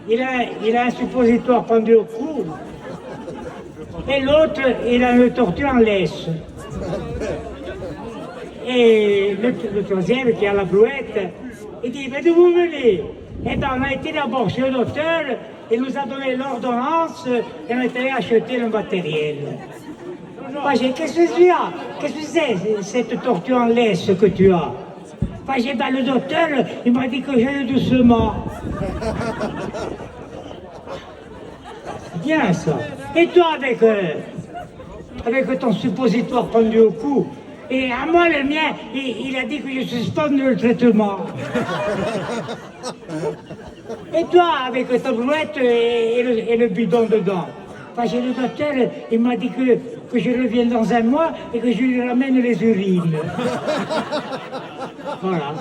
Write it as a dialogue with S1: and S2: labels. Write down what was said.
S1: il a un suppositoire pendu au cou. Et l'autre, il a une tortue en laisse. Et le troisième, qui a la brouette, il dit, mais d'où vous venez? Eh bien, on a été d'abord chez le docteur, il nous a donné l'ordonnance, et on est allé acheter le matériel. Moi, j'ai dit, qu'est-ce que tu as? Qu'est-ce que c'est, cette tortue en laisse que tu as? Enfin, j'ai dit, le docteur, il m'a dit que j'allais doucement. Bien ça. Et toi, avec ton suppositoire pendu au cou, et à moi, le mien, il a dit que je suspende le traitement. Et toi, avec ta brouette et le bidon dedans. Enfin, j'ai le docteur, il m'a dit que je revienne dans un mois et que je lui ramène les urines. Voilà.